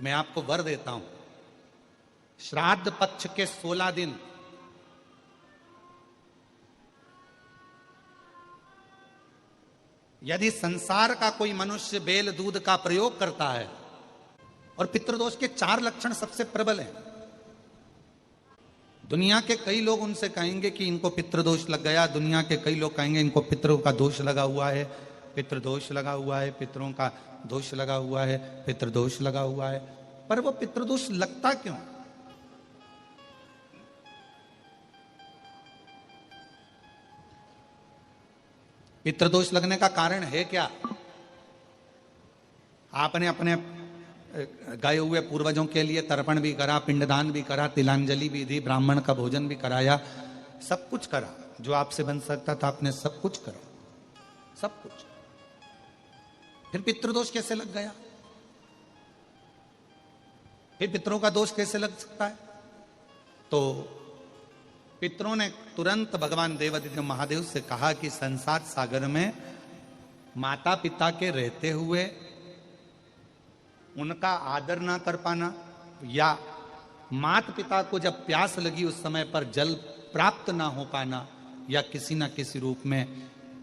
मैं आपको वर देता हूं, श्राद्ध पक्ष के 16 दिन यदि संसार का कोई मनुष्य बेल दूध का प्रयोग करता है, और पितृदोष के 4 लक्षण सबसे प्रबल हैं। दुनिया के कई लोग उनसे कहेंगे कि इनको पितृदोष लग गया, दुनिया के कई लोग कहेंगे इनको पितरों का दोष लगा हुआ है, पितृदोष लगा हुआ है, पितरों का दोष लगा हुआ है, पितृदोष लगा हुआ है। पर वो पितृदोष लगता क्यों? पितृदोष लगने का कारण है क्या? आपने अपने गए हुए पूर्वजों के लिए तर्पण भी करा, पिंडदान भी करा, तिलांजलि भी दी, ब्राह्मण का भोजन भी कराया, सब कुछ करा जो आपसे बन सकता था, आपने सब कुछ करा, सब कुछ। फिर पितृदोष कैसे लग गया? फिर पितरों का दोष कैसे लग सकता है? तो पितरों ने तुरंत भगवान देवादिदेव महादेव से कहा कि संसार सागर में माता पिता के रहते हुए उनका आदर ना कर पाना, या माता पिता को जब प्यास लगी उस समय पर जल प्राप्त ना हो पाना, या किसी न किसी रूप में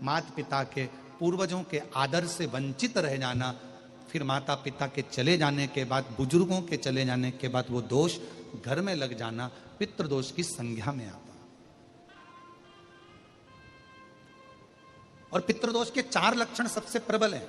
माता पिता के पूर्वजों के आदर से वंचित रह जाना, फिर माता पिता के चले जाने के बाद, बुजुर्गों के चले जाने के बाद वो दोष घर में लग जाना पितृदोष की संज्ञा में आता। और पितृदोष के 4 लक्षण सबसे प्रबल हैं।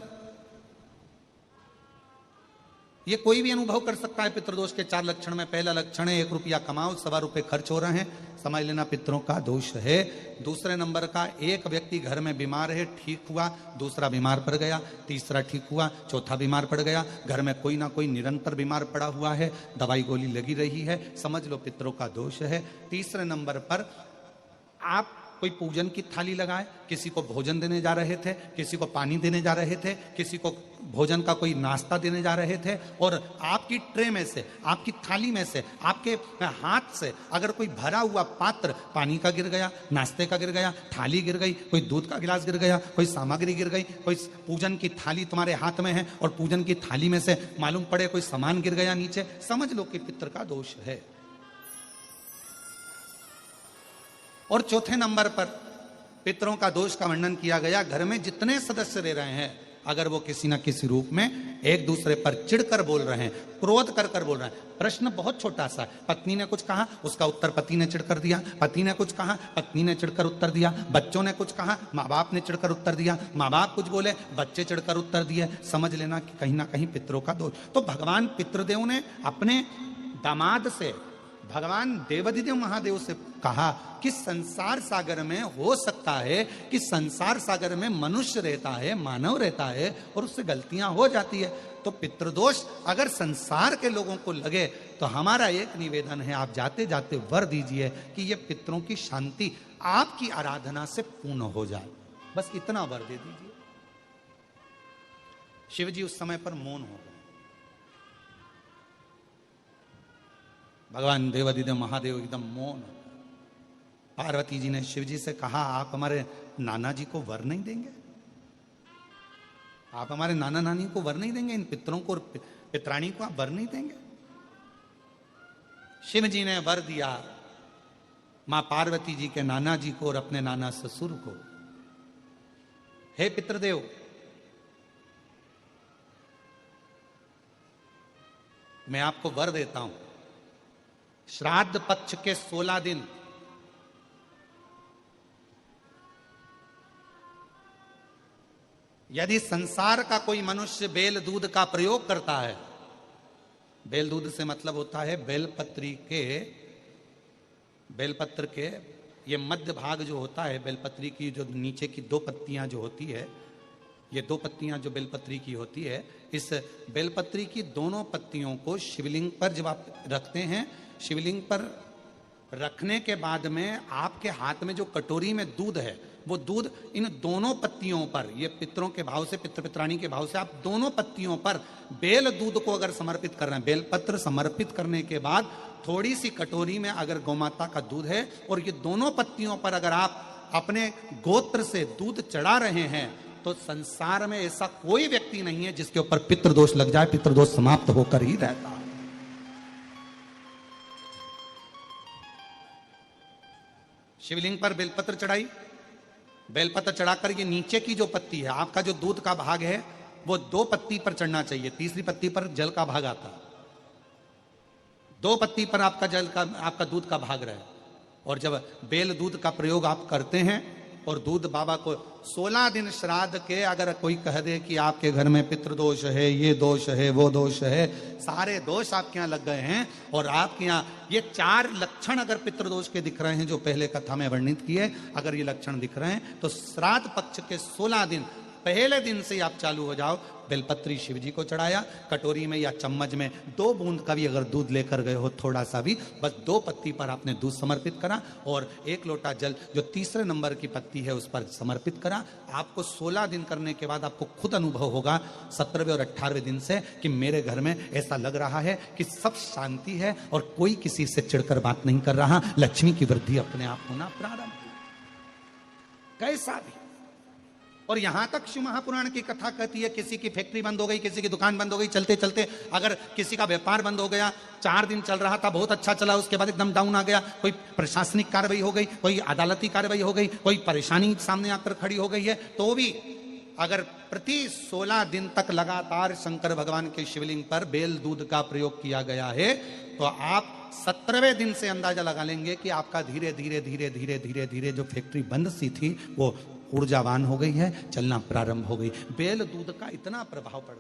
ये कोई भी अनुभव कर सकता है पितृदोष के 4 लक्षण में। पहला लक्षण है 1 रुपया कमाओ, 1.25 रुपये खर्च हो रहे हैं, समझ लेना पितरों का दोष है। दूसरे नंबर का, एक व्यक्ति घर में बीमार है, ठीक हुआ, दूसरा बीमार पड़ गया, तीसरा ठीक हुआ, चौथा बीमार पड़ गया, घर में कोई ना कोई निरंतर बीमार पड़ा हुआ है, दवाई गोली लगी रही है, समझ लो पितरों का दोष है। तीसरे नंबर पर आप कोई पूजन की थाली लगाए, किसी को भोजन देने जा रहे थे, किसी को पानी देने जा रहे थे, किसी को भोजन का कोई नाश्ता देने जा रहे थे, और आपकी ट्रे में से, आपकी थाली में से, आपके हाथ से अगर कोई भरा हुआ पात्र पानी का गिर गया, नाश्ते का गिर गया, थाली गिर गई, कोई दूध का गिलास गिर गया, कोई सामग्री गिर गई, कोई पूजन की थाली तुम्हारे हाथ में है और पूजन की थाली में से मालूम पड़े कोई सामान गिर गया नीचे, समझ लो कि पितृ का दोष है। और चौथे नंबर पर पितरों का दोष का वर्णन किया गया, घर में जितने सदस्य रह रहे हैं, अगर वो किसी न किसी रूप में एक दूसरे पर चिढ़कर बोल रहे हैं, क्रोध कर कर बोल रहे हैं। प्रश्न बहुत छोटा सा है, पत्नी ने कुछ कहा, उसका उत्तर पति ने चिढ़कर दिया, पति ने कुछ कहा, पत्नी ने चिढ़कर उत्तर दिया, बच्चों ने कुछ कहा, माँ बाप ने चिढ़कर उत्तर दिया, माँ बाप कुछ बोले, बच्चे चिढ़कर उत्तर दिए, समझ लेना कि कहीं ना कहीं पितरों का दोष। तो भगवान पितृदेव ने अपने दामाद से, भगवान देवादिदेव महादेव से कहा कि संसार सागर में हो सकता है कि संसार सागर में मनुष्य रहता है, मानव रहता है, और उससे गलतियां हो जाती है। तो पितृदोष अगर संसार के लोगों को लगे तो हमारा एक निवेदन है, आप जाते जाते वर दीजिए कि ये पितरों की शांति आपकी आराधना से पूर्ण हो जाए, बस इतना वर दे दीजिए। शिव जी उस समय पर मौन हो गए। भगवान देवादिदेव महादेव एकदम मौन। पार्वती जी ने शिव जी से कहा, आप हमारे नाना जी को वर नहीं देंगे? आप हमारे नाना नानी को वर नहीं देंगे? इन पितरों को, पितराणी को आप वर नहीं देंगे? शिव जी ने वर दिया मां पार्वती जी के नाना जी को और अपने नाना ससुर को। हे पितृदेव, मैं आपको वर देता हूं, श्राद्ध पक्ष के 16 दिन यदि संसार का कोई मनुष्य बेल दूध का प्रयोग करता है, बेल दूध से मतलब होता है बेलपत्र के ये मध्य भाग जो होता है, बेलपत्री की जो नीचे की 2 पत्तियां जो होती है, ये 2 पत्तियां जो बेलपत्री की होती है, इस बेलपत्री की दोनों पत्तियों को शिवलिंग पर जब आप रखते हैं, शिवलिंग पर रखने के बाद में आपके हाथ में जो कटोरी में दूध है, वो दूध इन दोनों पत्तियों पर, ये पितरों के भाव से, पितृ पितराणी के भाव से, आप दोनों पत्तियों पर बेल दूध को अगर समर्पित कर रहे हैं, बेलपत्र समर्पित करने के बाद थोड़ी सी कटोरी में अगर गौमाता का दूध है और ये दोनों पत्तियों पर अगर आप अपने गोत्र से दूध चढ़ा रहे हैं, तो संसार में ऐसा कोई व्यक्ति नहीं है जिसके ऊपर पितृदोष लग जाए, पितृदोष समाप्त होकर ही रहता है। शिवलिंग पर बेलपत्र चढ़ाई, बेलपत्र चढ़ाकर ये नीचे की जो पत्ती है, आपका जो दूध का भाग है वो 2 पत्ती पर चढ़ना चाहिए, तीसरी पत्ती पर जल का भाग आता है। 2 पत्ती पर आपका दूध का भाग रहे। और जब बेल दूध का प्रयोग आप करते हैं और दूध बाबा को 16 दिन श्राद्ध के, अगर कोई कह दे कि आपके घर में पितृदोष है, ये दोष है, वो दोष है, सारे दोष आपके यहाँ लग गए हैं और आपके यहाँ ये 4 लक्षण अगर पितृदोष के दिख रहे हैं जो पहले कथा में वर्णित किए, अगर ये लक्षण दिख रहे हैं तो श्राद्ध पक्ष के 16 दिन पहले दिन से आप चालू हो जाओ। बेलपत्री शिव जी को चढ़ाया, कटोरी में या चम्मच में 2 बूंद का भी अगर दूध लेकर गए हो, थोड़ा सा भी, बस 2 पत्ती पर आपने दूध समर्पित करा और 1 लोटा जल जो तीसरे नंबर की पत्ती है उस पर समर्पित करा। आपको 16 दिन करने के बाद आपको खुद अनुभव होगा 17वें और 18वें दिन से कि मेरे घर में ऐसा लग रहा है कि सब शांति है और कोई किसी से चिढ़कर बात नहीं कर रहा, लक्ष्मी की वृद्धि अपने आप होना प्रारंभ। कैसा भी। और यहां तक शिव महापुराण की कथा कहती है किसी की फैक्ट्री बंद हो गई, किसी की दुकान बंद हो गई, चलते चलते अगर किसी का व्यापार बंद हो गया, 4 दिन चल रहा था, बहुत अच्छा चला, उसके बाद एकदम डाउन आ गया, कोई प्रशासनिक कार्रवाई हो गई, कोई अदालती कार्रवाई हो गई, कोई परेशानी सामने आकर खड़ी हो गई है, तो भी अगर प्रति 16 दिन तक लगातार शंकर भगवान के शिवलिंग पर बेल दूध का प्रयोग किया गया है तो आप 17वें दिन से अंदाजा लगा लेंगे कि आपका धीरे धीरे धीरे धीरे धीरे धीरे जो फैक्ट्री बंद सी थी वो ऊर्जावान हो गई है, चलना प्रारंभ हो गई। बेल दूध का इतना प्रभाव पड़ता है।